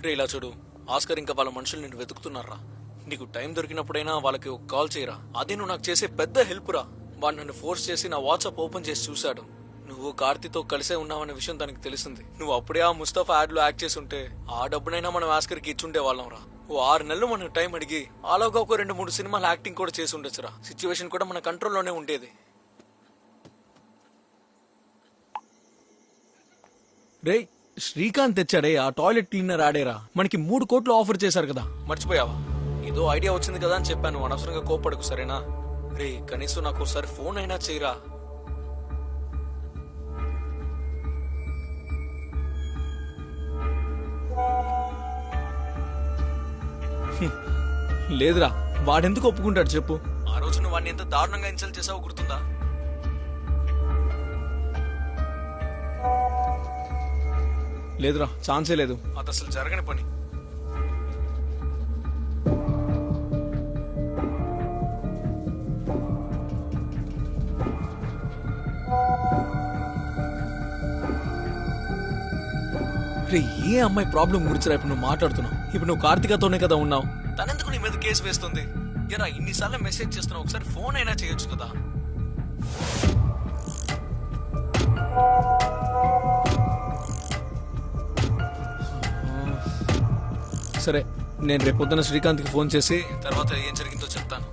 రే ఇలా చూడు, ఆస్కర్ ఇంకా వాళ్ళ మనుషులు నిన్ను వెతుకుతున్నారా. నీకు టైం దొరికినప్పుడైనా వాళ్ళకి ఒక కాల్ చేయరా. అదే నువ్వు నాకు చేసే పెద్ద హెల్ప్ రా. వాడు నన్ను ఫోర్స్ చేసి నా వాట్సాప్ ఓపెన్ చేసి చూశాడు. నువ్వు కార్తీతో కలిసే ఉన్నావనే విషయం తనకి తెలిసింది. నువ్వు అప్పుడే ఆ ముస్తఫా యాడ్ లో యాక్ట్ చేసి ఉంటే ఆ డబ్బునైనా మనం ఆస్కర్కి ఇచ్చుండే వాళ్ళం రా. ఓ 6 నెలలు మనకు టైం అడిగి అలాగా ఒక 2-3 సినిమాలు యాక్టింగ్ కూడా చేసి ఉండొచ్చురా. సిచ్యువేషన్ కూడా మన కంట్రోల్లోనే ఉండేది. రే శ్రీకాంత్ తెచ్చాడే ఆ టాయిలెట్ క్లీనర్ ఆడేరా. మనకి 3 కోట్లు ఆఫర్ చేశారు కదా, మర్చిపోయావా? ఏదో ఐడియా వచ్చింది కదా అని చెప్పాను, అనవసరంగా కోపడకు సరేనా? రే కనీసం నాకు ఒకసారి ఫోన్ అయినా చేయరా. లేదురా, వాడెందుకు ఒప్పుకుంటాడు చెప్పు? ఆ రోజు నువ్వు వాడిని ఎంత దారుణంగా ఇన్సల్ట్ చేసావో గుర్తుందా? లేదురా, ఛాన్సే లేదు. అది అసలు జరగని పని. రే ఏ అమ్మాయి ప్రాబ్లం గురించి ఇప్పుడు నువ్వు మాట్లాడుతున్నావు? ఇప్పుడు నువ్వు కార్తికతోనే కదా ఉన్నావు. తనెందుకు నీ మీద కేసు వేస్తుంది? ఎరా ఇన్నిసార్లు మెసేజ్ చేస్తున్నావు, ఒకసారి ఫోన్ అయినా చేయొచ్చు కదా. సరే, నేను రేపొద్దున శ్రీకాంత్కి ఫోన్ చేసి తర్వాత ఏం జరిగిందో చెప్తాను.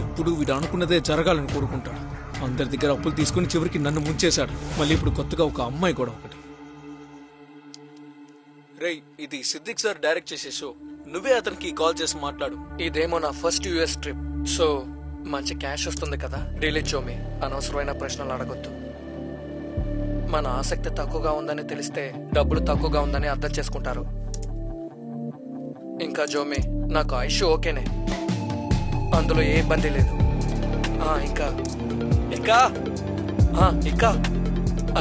ఎప్పుడు వీడు అనుకున్నదే జరగాలని కోరుకుంటాడు. అందరి దగ్గర అప్పులు తీసుకుని చివరికి నన్ను ముంచేశాడు. మళ్ళీ ఇప్పుడు కొత్తగా ఒక అమ్మాయి కూడా ఒకటి. రేయ్ ఇది సిద్దిక్ సార్ డైరెక్ట్ చేసే షో. నువ్వే అతనికి కాల్ చేసి మాట్లాడు. ఇదేమో నా ఫస్ట్ యూఎస్ ట్రిప్, సో మంచి క్యాష్ వస్తుంది కదా. రిలీజ్ చోమి అనవసరమైన ప్రశ్నలు అడగొద్దు. మన ఆసక్తి తక్కువగా ఉందని తెలిస్తే డబ్బులు తక్కువగా ఉందని అర్థం చేసుకుంటారు. ఇంకా జోమి నాకు ఐషు ఓకేనే, అందులో ఏ ఇబ్బంది లేదు. ఇంకా ఇంకా ఇంకా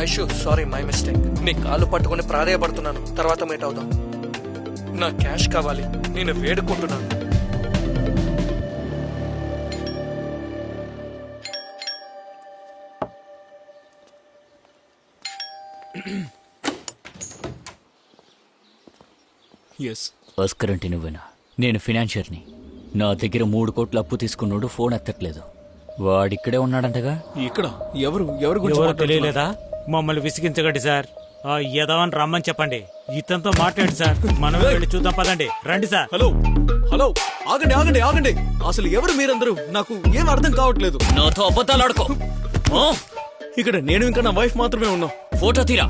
ఐషు సారీ మై మిస్టేక్. నీ కాళ్ళు పట్టుకుని ప్రాధేయపడుతున్నాను, తర్వాత మీట్ అవుదాం. నా క్యాష్ కావాలి, నేను వేడుకుంటున్నాను. ఆస్కర్ అంటే నువ్వేనా? నేను ఫినాన్షియర్ని. నా దగ్గర 3 కోట్ల అప్పు తీసుకున్నాడు, ఫోన్ ఎత్తట్లేదు. వాడిక్కడే ఉన్నాడంటగా. ఇక్కడ ఎవరు గురించి తెలియలేదా? మమ్మల్ని విసిగించగండి సార్. యదవని రమ్మని చెప్పండి, ఇతనితో మాట్లాడు సార్. మనం వెళ్ళి చూద్దాం, పదండి. రండి సార్. హలో హలో, ఆగండి ఆగండి ఆగండి. అసలు ఎవరు మీరందరూ? నాకు ఏం అర్థం కావట్లేదు. నాతో అబద్ధాలు ఆడుకో. ఇక్కడ నేను ఇంకా నా వైఫ్ మాత్రమే ఉన్నాం. ఫోటో తీరా.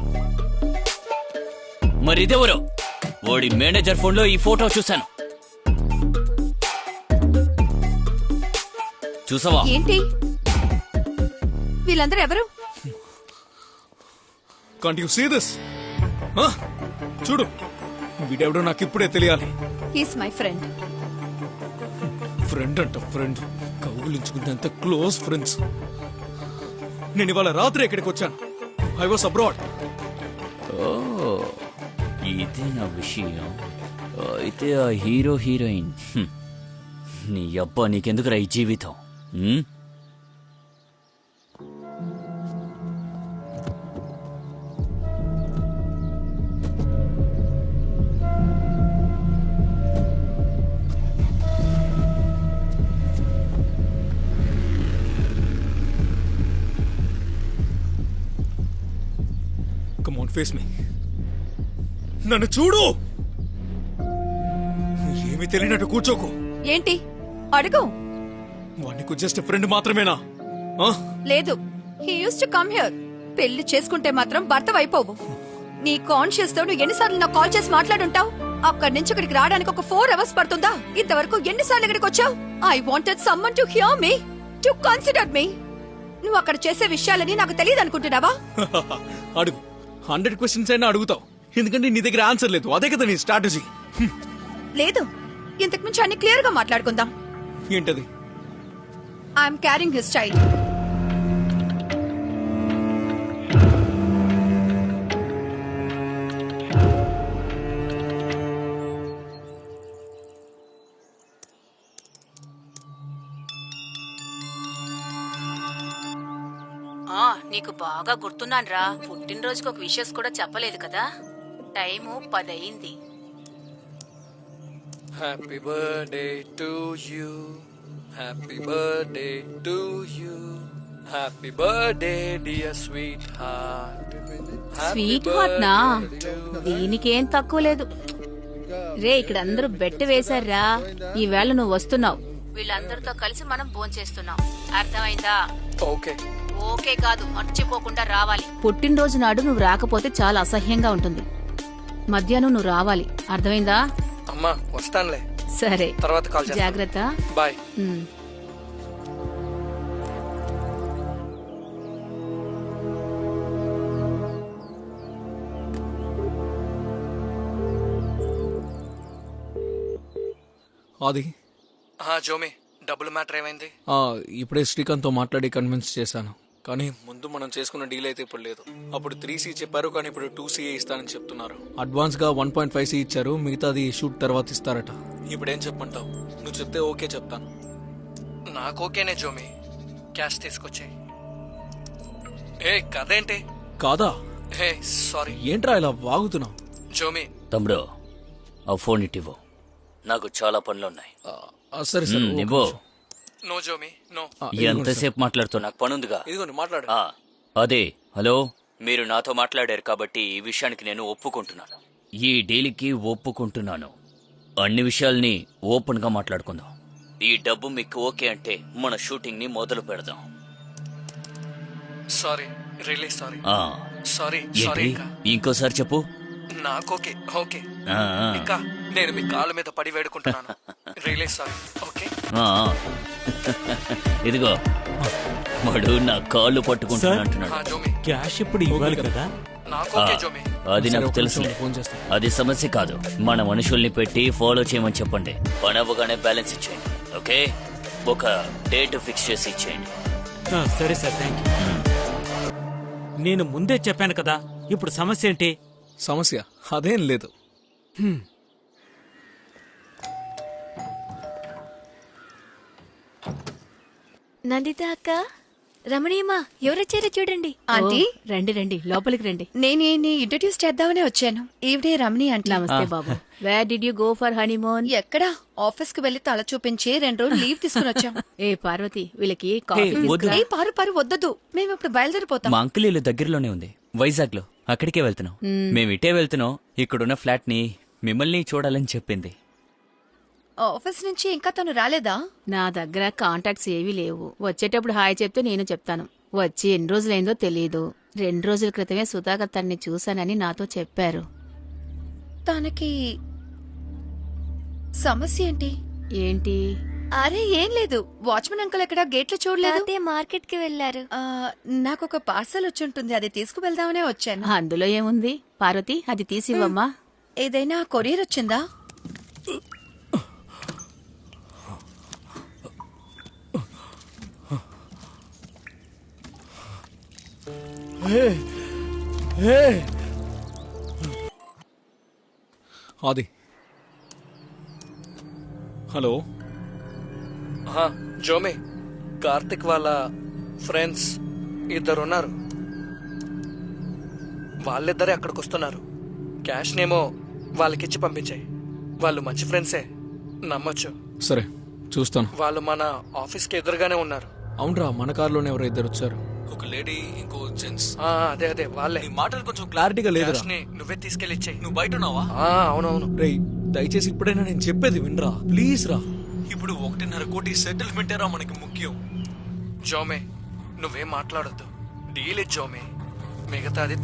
మరి ఇదెవరు? వాడి మేనేజర్ ఫోన్ లో ఈ ఫోటో చూశాను. చూసావా? ఏంటి వీళ్ళందరూ ఎవరు? Can't you see this? చూడు, వీడెవడో నాకు ఇప్పుడే తెలియాలి. He's my friend. ఫ్రెండ్ అంట ఫ్రెండ్, కౌగులించుకున్నంత క్లోజ్ ఫ్రెండ్స్. నేను ఇవాళ రాత్రి ఎక్కడికి వచ్చాను. I was abroad. ఇదే నా విషయం. అయితే ఆ హీరో హీరోయిన్ నీ అబ్బా నీకెందుకురా ఈ జీవితం? Come on, face me. నన్ను చూడు. ఏమి తెలియనట్టు కూర్చోకు. ఏంటి అడుగు. వాడికి జస్ట్ ఫ్రెండ్ మాత్రమేనా? లేదు, he use to come here. పెళ్లి చేసుకుంటే మాత్రం భర్త వైపోవు. నీ కాన్షియస్ తో నువ్వు ఎన్నిసార్లు నాకు కాల్ చేసి మాట్లాడుంటావు? అక్కడి నుంచి ఇక్కడికి రావడానికి ఒక 4 hours పడుతుందా? ఇంతవరకు ఎన్నిసార్లు ఇక్కడికి వచ్చావు? I wanted summon to hear me, to consider me. నువ్వు అక్కడ చేసే విషయాలని నాకు తెలియదు అనుకుంటున్నావా? అడుగు, 100 క్వశ్చన్స్ అయినా అడుగుతావు. ఎందుకంటే నీ దగ్గర ఆన్సర్ లేదు. అదే కదా నీ స్ట్రాటజీ. లేదు, ఇంతకు మించి అన్ని క్లియర్ గా మాట్లాడుకుందాం. ఏంటది? I'm carrying his child. నీకు బాగా గుర్తున్నాన్రా. పుట్టినరోజుకి ఒక విషెస్ కూడా చెప్పలేదు కదా. టైము 10 అయింది. Happy birthday to you, happy birthday to you, happy birthday dear sweet heart. Sweet heart నా, దీనికేం తక్కువ లేదు. రే, ఇక్కడ అందరూ బెట్ వేశారా, ఈవేళ నువ్వు వస్తున్నావు. వీళ్ళందరితో కలిసి మనం భోంచేస్తున్నాం, అర్థమైందా? ఓకే. ఓకే కాదు, మర్చిపోకుండా రావాలి. పుట్టినరోజు నాడు నువ్వు రాకపోతే చాలా అసహ్యంగా ఉంటుంది. మధ్యాహ్నం నువ్వు రావాలి, అర్థమైందా? అమ్మా వస్తానులే, సరే, తర్వాత కాల్ చేస్తాను. జాగ్రత్త. బాయ్. ఉమ్. ఆది, జోమి, డబ్బులు మ్యాటర్ ఏమైంది? ఇప్పుడే శ్రీకాంత్తో మాట్లాడి కన్విన్స్ చేశాను. కానీ ముందు మనం చేసుకున్న డీల్ అయితే ఇప్పుడు లేదు. అప్పుడు 3C చెప్పారు, కానీ ఇప్పుడు 2CA ఇస్తానని చెప్తున్నారు. అడ్వాన్స్ గా 1.5C ఇచ్చారు, మిగతాది షూట్ తర్వాత ఇస్తారట. ఇప్పుడేం చెప్పమంటావు? నువ్వు చెప్తే ఓకే చెప్తాను. నాకు ఓకేనే జోమి, క్యాష్ తీసుకొచ్చే. ఏ కదేంటి? కాదా? Hey sorry. ఏంట్రా ఇలా వాగుతున్నావు? జోమి, తమ్ముడు, ఆ ఫోన్ ఇటివ్వు, నాకు చాలా పనులున్నాయి. సరే సరే, ఇవ్వు. నో జోమి, నో. ఎంతసేపు మాట్లాడుతావు? నాకు పనుందిగా. ఇదిగోండి మాట్లాడు. అదే, హలో, మీరు నాతో మాట్లాడారు కాబట్టి ఈ విషయానికి నేను ఒప్పుకుంటున్నాను. ఈ డీల్కి ఒప్పుకుంటున్నాను. అన్ని విషయాల్ని ఓపెన్ గా మాట్లాడుకుందాం. ఈ డబ్బు మీకు ఓకే అంటే మన షూటింగ్ ని మొదలు పెడదాం. Sorry, really sorry. ఆ, సారీ సారీ. ఏంటి? ఇంకా ఇంకోసారి చెప్పు. నాకు ఓకే, ఓకే. ఆ, ఆ. ఇంకా నేను మీ కాళ్ళ మీద పడి వేడుకుంటున్నాను. Really sorry. ఓకే. ఆ, ఇదిగో వాడు నా కాళ్ళు పట్టుకుంటున్నా అంటున్నాడు. జోమి, క్యాష్ ఇప్పుడు ఇవ్వాలి కదా. నాకు ఆ, ఓకే జోమి. అది నాకు ఒక తెలుసులే. నిమిషం ఫోన్ చేస్తాను. అది సమస్య కాదు. మన మనుషుల్ని పెట్టి ఫాలో చేయమని చెప్పండి. పని అవ్వగానే బ్యాలెన్స్ ఇచ్చేయండి. ఓకే, ఒక డేట్ ఫిక్స్ చేసి ఇచ్చేయండి. సరే సార్, థ్యాంక్ యూ. నేను ముందే చెప్పాను కదా, ఇప్పుడు సమస్య ఏంటి? సమస్య అదేం లేదు. నందిత అక్క, రమణీయమ్మా, ఎవరొచ్చారో చూడండి. ఆంటీ, రండి రండి, లోపలికి రండి. నేను ఈయన్ని ఇంట్రడ్యూస్ చేద్దామనే వచ్చాను. ఈవిడే రమణి అంటే. నమస్తే బాబు. Where did you go for honeymoon? ఎక్కడా? ఆఫీస్ కి వెళ్లి తల చూపించి 2 రోజులు లీవ్ తీసుకుని వచ్చాం. ఏ పార్వతి, వీళ్ళకి కాఫీ వద్దు. తీసుకురా. ఏ పారు పారు వద్దదు, మేము ఇప్పుడు బయలుదేరిపోతాం. మా అంకుల్ ఇల్లు దగ్గరలోనే ఉంది, వైజాగ్ లో. అక్కడికే వెళ్తున్నాం. మేము ఇటే వెళ్తున్నాం. ఇక్కడున్న ఫ్లాట్ ని మిమ్మల్ని చూడాలని చెప్పింది. ఆఫీస్ నుంచి ఇంకా తను రాలేదా? నా దగ్గర కాంటాక్ట్స్ ఏవీ లేవు. వచ్చేటప్పుడు హాయ్ చెప్తే నేను చెప్తాను. వచ్చి ఎన్ని రోజులైందో తెలియదు. 2 రోజుల క్రితమే సుధాకర్ తన్ని చూశానని నాతో చెప్పారు. తనకి సమస్య ఏంటి? ఏంటి? అరే ఏం లేదు, వాచ్మెన్ అంకుల్ ఎక్కడ గేట్లో చూడలేదు. తాతయ్య మార్కెట్ కి వెళ్లారు. నాకు ఒక పార్సల్ వచ్చి ఉంటుంది, అది తీసుకువెళ్దామనే వచ్చాను. అందులో ఏముంది? పార్వతి, అది తీసివ్వమ్మా. ఏదైనా కొరియర్ వచ్చిందా? ఆది, హలో. జోమి, కార్తిక్ వాళ్ళ ఫ్రెండ్స్ 2 ఉన్నారు. వాళ్ళిద్దరే అక్కడికి వస్తున్నారు. క్యాష్ నేమో వాళ్ళకిచ్చి పంపించాయి. వాళ్ళు మంచి ఫ్రెండ్సే, నమ్మొచ్చు. సరే చూస్తాను. వాళ్ళు మన ఆఫీస్కి ఎదురుగానే ఉన్నారు. అవునరా, మన కారులోనే ఎవరో ఇద్దరు వచ్చారు, ఒక లేడీ ఇంకో జెంట్స్. అదే అదే వాళ్ళే. నీ మాటలు కొంచెం క్లారిటీగా లేదురా. క్యాష్ ని నువ్వే తీసుకెళ్ళి ఇచ్చేయి. నువ్వు బయట ఉన్నావా? అవునవును. రేయ్, దయచేసి ఇప్పుడైనా నేను చెప్పేది వినరా, ప్లీజ్ రా. ఇప్పుడు 1.5 కోటి సెటిల్మెంటేరా మనకి ముఖ్యం. జోమే, నువ్వేం మాట్లాడొద్దు. డీల్ జోమే, మిగతాది